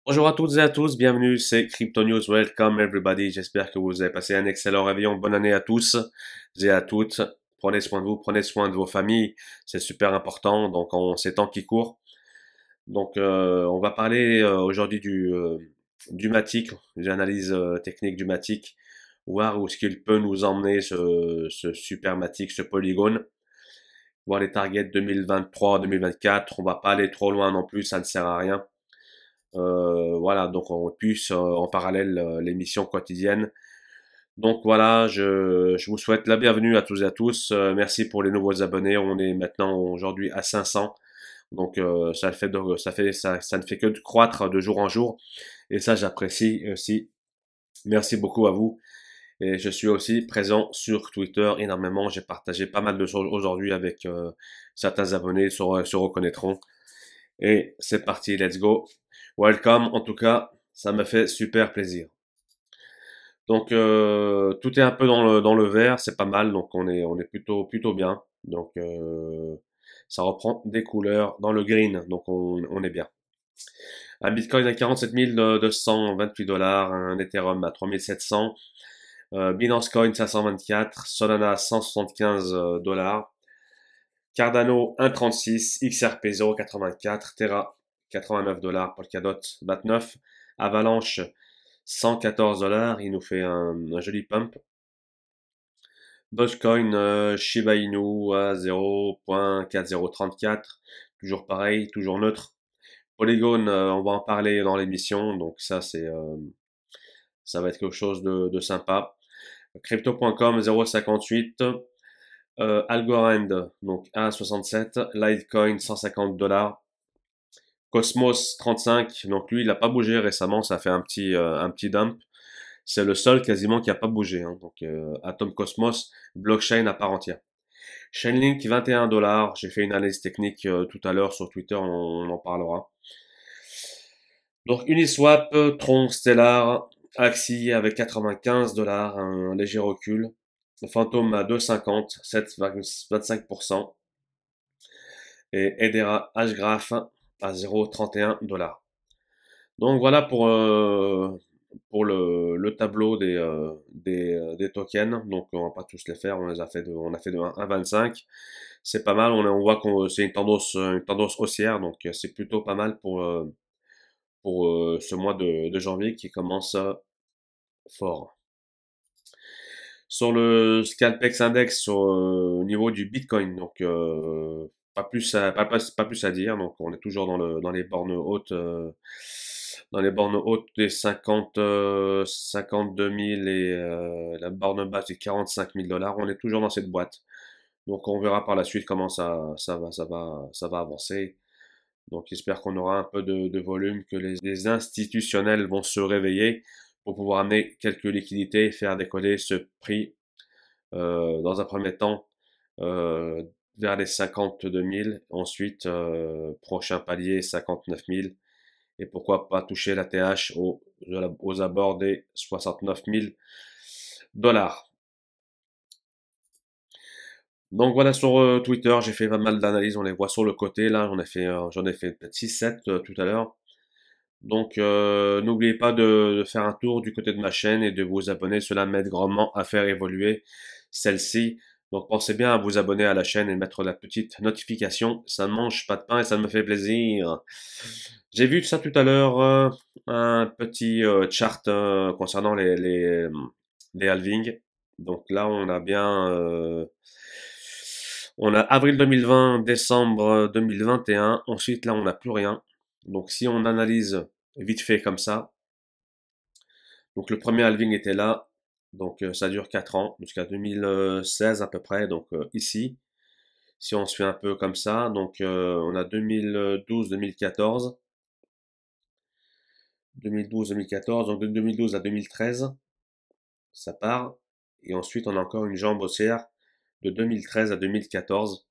Bonjour à toutes et à tous, bienvenue, c'est Crypto News, welcome everybody, j'espère que vous avez passé un excellent réveillon, bonne année à tous et à toutes, prenez soin de vous, prenez soin de vos familles, c'est super important, donc en ces temps qui courent. Donc on va parler aujourd'hui du Matic, des analyses techniques du Matic, voir où est-ce qu'il peut nous emmener ce super Matic, ce polygone, voir les targets 2023-2024, on va pas aller trop loin non plus, ça ne sert à rien. Voilà, donc on puisse en parallèle l'émission quotidienne. Donc voilà, je vous souhaite la bienvenue à tous et à tous. Merci pour les nouveaux abonnés. On est maintenant aujourd'hui à 500. Donc ça ne fait que de croître de jour en jour. Et ça, j'apprécie aussi. Merci beaucoup à vous. Et je suis aussi présent sur Twitter énormément. J'ai partagé pas mal de choses aujourd'hui avec certains abonnés, se reconnaîtront. Et c'est parti, let's go. Welcome, en tout cas, ça me fait super plaisir. Donc tout est un peu dans le vert, c'est pas mal, donc on est plutôt bien. Donc ça reprend des couleurs dans le green, donc on est bien. Un Bitcoin à 47 228 dollars, un Ethereum à 3700, Binance Coin 524, Solana 175 dollars, Cardano 1,36, XRP 0,84, Terra 89 dollars, Polkadot 29, Avalanche 114 dollars, il nous fait un joli pump. Dogecoin, Shiba Inu à 0.4034, toujours pareil, toujours neutre. Polygon, on va en parler dans l'émission, donc ça va être quelque chose de sympa. Crypto.com 0,58, Algorand donc 1,67, Litecoin 150 dollars. Cosmos 35, donc lui il n'a pas bougé récemment, ça fait un petit dump. C'est le seul quasiment qui n'a pas bougé. Hein. Donc Atom Cosmos, blockchain à part entière. Chainlink 21 dollars. J'ai fait une analyse technique tout à l'heure sur Twitter, on en parlera. Donc Uniswap, Tron, Stellar, Axie avec 95 dollars, un léger recul. Phantom à 2,50, 7,25%. Et Hedera Hgraph à 0,31 dollars. Donc voilà pour le tableau des tokens. Donc on va pas tous les faire, on a fait de 1 à 25. C'est pas mal, on voit que c'est une tendance haussière, donc c'est plutôt pas mal pour ce mois de janvier qui commence fort. Sur le Scalpex Index, au niveau du Bitcoin, donc pas plus à dire, donc on est toujours dans les bornes hautes. Dans les bornes hautes des 52 000 et la borne basse des 45 000 dollars. On est toujours dans cette boîte. Donc on verra par la suite comment ça va avancer. Donc j'espère qu'on aura un peu de volume, que les institutionnels vont se réveiller pour pouvoir amener quelques liquidités et faire décoller ce prix dans un premier temps euh, vers les 52 000. Ensuite, prochain palier 59 000 et pourquoi pas toucher la TH aux abords des 69 000 dollars. Donc voilà, sur Twitter, j'ai fait pas mal d'analyses, on les voit sur le côté, là, j'en ai fait peut-être 6-7 tout à l'heure. Donc n'oubliez pas de faire un tour du côté de ma chaîne et de vous abonner, cela m'aide grandement à faire évoluer celle-ci. Donc pensez bien à vous abonner à la chaîne et mettre la petite notification, ça ne mange pas de pain et ça me fait plaisir. J'ai vu ça tout à l'heure, un petit chart concernant les halvings. Donc là, on a avril 2020, décembre 2021. Ensuite, là, on n'a plus rien. Donc si on analyse vite fait comme ça, donc le premier halving était là. Donc ça dure 4 ans, jusqu'à 2016 à peu près. Donc ici, si on se fait un peu comme ça, donc on a 2012-2014. 2012-2014, donc de 2012 à 2013, ça part. Et ensuite, on a encore une jambe haussière de 2013 à 2014.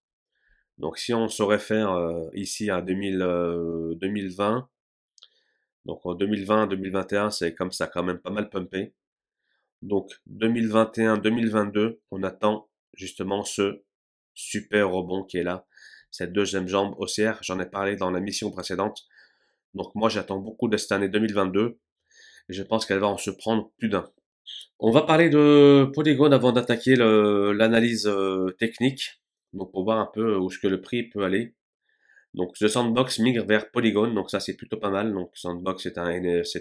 Donc si on se réfère ici à 2020, donc en 2020-2021, c'est comme ça quand même pas mal pumpé. Donc 2021-2022, on attend justement ce super rebond qui est là, cette deuxième jambe haussière. J'en ai parlé dans la mission précédente. Donc moi j'attends beaucoup de cette année 2022 et je pense qu'elle va en se prendre plus d'un. On va parler de Polygon avant d'attaquer l'analyse technique, donc pour voir un peu où est-ce que le prix peut aller. Donc The Sandbox migre vers Polygon, donc ça c'est plutôt pas mal. Donc Sandbox c'est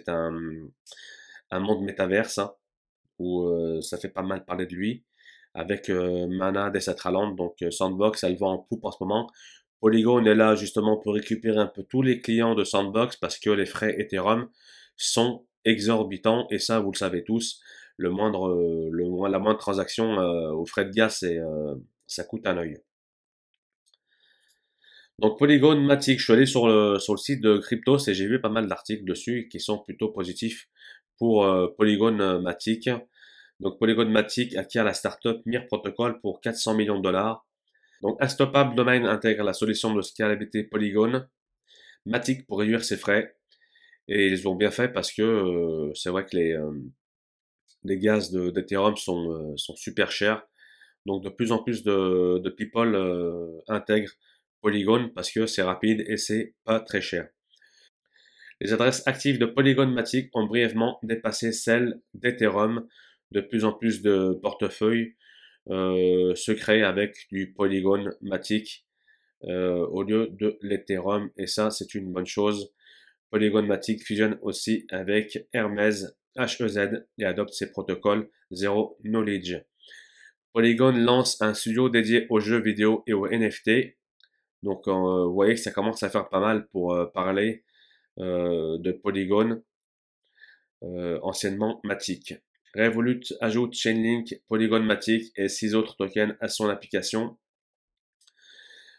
un monde métaverse hein, où ça fait pas mal parler de lui avec Mana Decentraland. Donc Sandbox elle vend en poupe en ce moment. Polygon est là justement pour récupérer un peu tous les clients de Sandbox parce que les frais Ethereum sont exorbitants et ça vous le savez tous. La moindre transaction aux frais de gaz, ça coûte un œil. Donc Polygon Matic, je suis allé sur le site de Cryptos et j'ai vu pas mal d'articles dessus qui sont plutôt positifs pour Polygon Matic. Donc Polygon Matic acquiert la startup Mir Protocol pour 400 millions de dollars. Donc Unstoppable Domain intègre la solution de scalabilité Polygon Matic pour réduire ses frais. Et ils ont bien fait parce que c'est vrai que les gaz d'Ethereum sont super chers. Donc de plus en plus de people intègrent Polygon parce que c'est rapide et c'est pas très cher. Les adresses actives de Polygon Matic ont brièvement dépassé celles d'Ethereum. De plus en plus de portefeuilles se créent avec du Polygon Matic au lieu de l'Ethereum et ça c'est une bonne chose. Polygon Matic fusionne aussi avec Hermez HEZ et adopte ses protocoles Zero Knowledge. Polygon lance un studio dédié aux jeux vidéo et aux NFT. Donc, vous voyez que ça commence à faire pas mal pour parler de Polygon, anciennement Matic. Revolut ajoute Chainlink, Polygon Matic et 6 autres tokens à son application.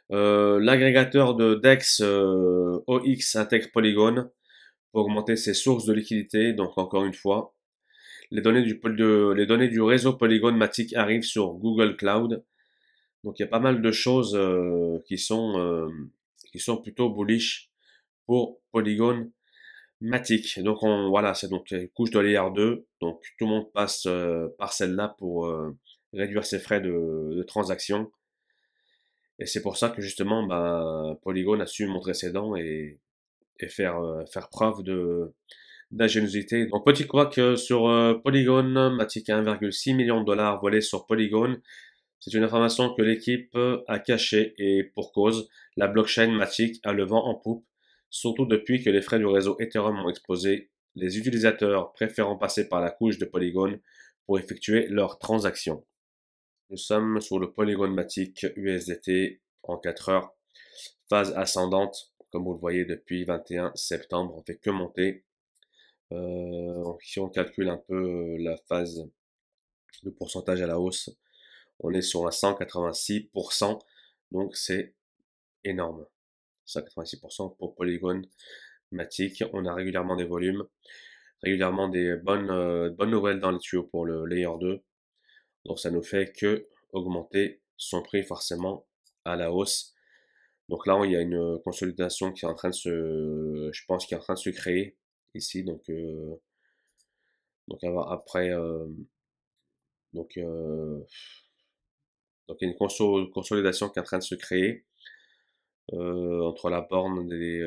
L'agrégateur de DEX OX intègre Polygon pour augmenter ses sources de liquidité. Donc, encore une fois, les données du réseau Polygon Matic arrivent sur Google Cloud. Donc il y a pas mal de choses qui sont plutôt bullish pour Polygon Matic. Donc voilà, c'est donc une couche de layer 2. Donc tout le monde passe par celle-là pour réduire ses frais de transaction. Et c'est pour ça que justement, Polygon a su montrer ses dents et faire preuve d'ingéniosité. Donc petit couac sur Polygon, Matic a 1,6 million de dollars volés sur Polygon. C'est une information que l'équipe a cachée et pour cause, la blockchain Matic a le vent en poupe, surtout depuis que les frais du réseau Ethereum ont explosé, les utilisateurs préférant passer par la couche de Polygon pour effectuer leurs transactions. Nous sommes sur le Polygon Matic USDT en 4 heures, phase ascendante, comme vous le voyez depuis 21 septembre, on fait que monter. Si on calcule un peu la phase de pourcentage à la hausse, on est sur un 186%, donc c'est énorme. 186% pour Polygon Matic. On a régulièrement des volumes, régulièrement des bonnes nouvelles dans les tuyaux pour le Layer 2. Donc ça nous fait que augmenter son prix forcément à la hausse. Donc là, il y a une consolidation qui est en train de je pense, qui est en train de se créer ici. Donc après, donc, euh, donc il y a une consolidation qui est en train de se créer entre la borne des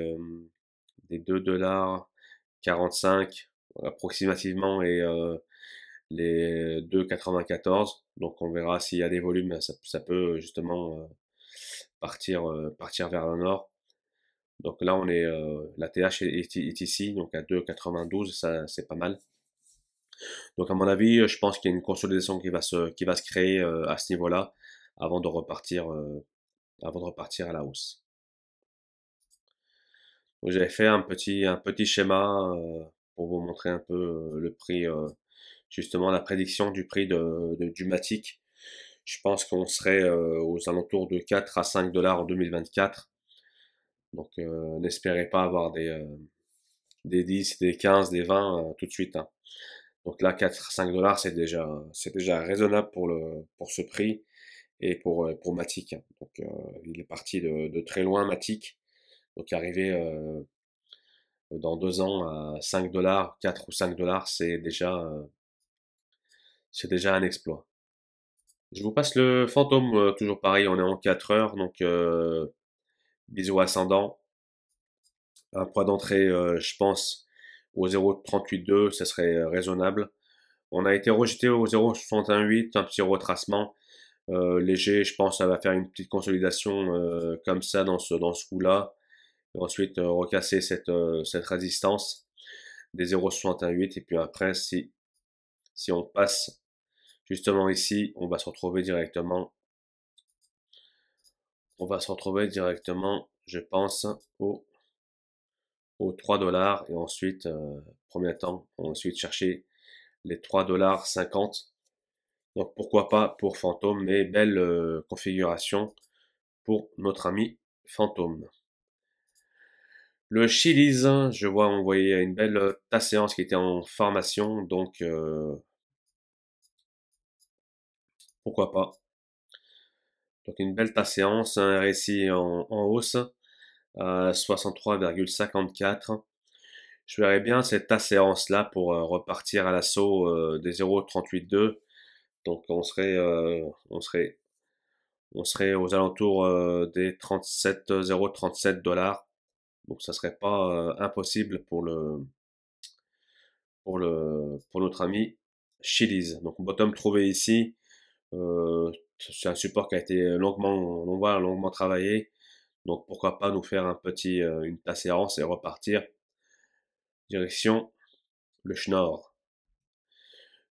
2,45 $ approximativement et les 2,94. Donc on verra s'il y a des volumes, ça peut justement partir vers le nord. Donc là on est la TH est ici, donc à 2,92, ça c'est pas mal. Donc à mon avis, je pense qu'il y a une consolidation qui va se créer à ce niveau-là avant de repartir à la hausse. Donc, j'avais fait un petit schéma pour vous montrer un peu le prix, justement la prédiction du prix du Matic. Je pense qu'on serait aux alentours de 4 à 5 dollars en 2024. Donc n'espérez pas avoir des 10, des 15, des 20 tout de suite, hein. Donc là, 4 à 5 dollars, c'est déjà raisonnable pour ce prix et pour Matic, hein. Donc il est parti de très loin Matic. Donc arrivé dans 2 ans à 5 dollars, 4 ou 5 dollars, c'est déjà un exploit. Je vous passe le fantôme, toujours pareil, on est en 4 heures, donc bisous ascendant. Un point d'entrée, je pense, au 0,382, ça serait raisonnable. On a été rejeté au 0,618, un petit retracement léger. Je pense que ça va faire une petite consolidation comme ça dans ce coup-là. Et ensuite recasser cette résistance des 0,618. Et puis après, si on passe justement ici, on va se retrouver directement, je pense, aux 3 dollars. Et ensuite, premier temps, ensuite chercher les 3,50 $. Donc pourquoi pas pour Fantôme, mais belle configuration pour notre ami Fantôme. Le Chili's, je vois, on voyait une belle tasse séance qui était en formation, donc pourquoi pas. Donc une belle tasse séance, un récit en hausse à 63,54. Je verrais bien cette tasse séance là pour repartir à l'assaut des 0,382. Donc on serait aux alentours des 0,37 $. Donc ça serait pas impossible pour notre ami Chili's. Donc bottom trouvé ici, c'est un support qui a été longuement travaillé. Donc pourquoi pas nous faire une séance et repartir direction le Schnorr.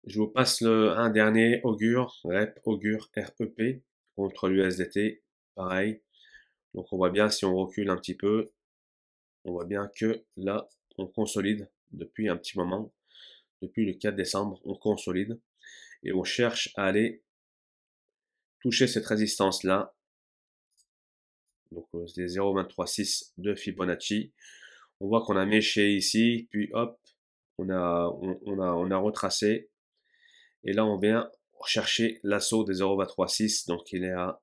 Je vous passe un dernier augure, augure REP contre l'USDT, pareil. Donc on voit bien si on recule un petit peu, on voit bien que là on consolide depuis un petit moment, depuis le 4 décembre, on consolide et on cherche à aller toucher cette résistance là. Donc c'est 0,236 de Fibonacci. On voit qu'on a méché ici, puis hop, on a retracé. Et là on vient chercher l'assaut des 0,236. Donc il est à,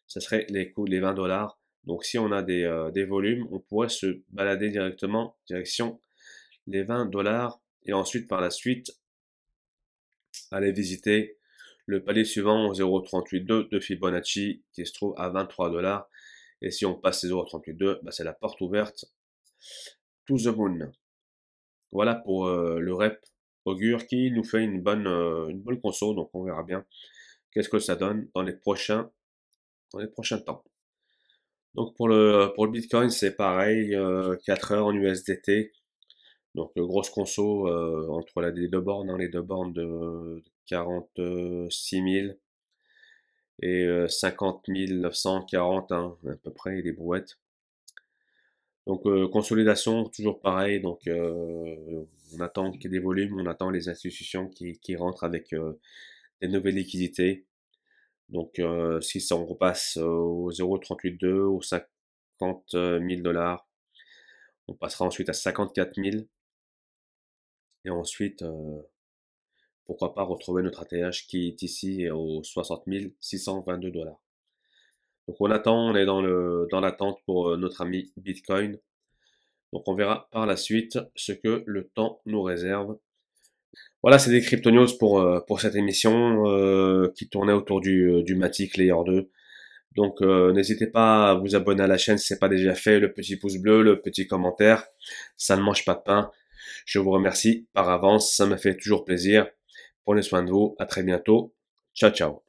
ça serait les 20 dollars. Donc si on a des volumes, on pourrait se balader directement direction les 20 dollars et ensuite par la suite aller visiter le palier suivant au 0,382 de Fibonacci qui se trouve à 23 dollars. Et si on passe ces 0,382, bah c'est la porte ouverte to the moon. Voilà pour le rep augure qui nous fait une bonne conso. Donc on verra bien qu'est-ce que ça donne dans les prochains temps. Donc pour le Bitcoin, c'est pareil, 4 heures en USDT. Donc grosse conso entre les deux bornes, les deux bornes de 46 000 et 50 940 hein, à peu près les brouettes. Donc consolidation toujours pareil. Donc on attend qu'il y ait des volumes, on attend les institutions qui rentrent avec des nouvelles liquidités. Donc si ça on repasse au 0,382 ou 50 000 dollars, on passera ensuite à 54 000 et ensuite pourquoi pas retrouver notre ATH qui est ici aux 60 622 dollars. Donc on attend, on est dans l'attente pour notre ami Bitcoin. Donc on verra par la suite ce que le temps nous réserve. Voilà, c'est des crypto news pour cette émission qui tournait autour du Matic Layer 2. Donc n'hésitez pas à vous abonner à la chaîne si ce n'est pas déjà fait, le petit pouce bleu, le petit commentaire, ça ne mange pas de pain. Je vous remercie par avance, ça me fait toujours plaisir. Prenez soin de vous, à très bientôt. Ciao ciao.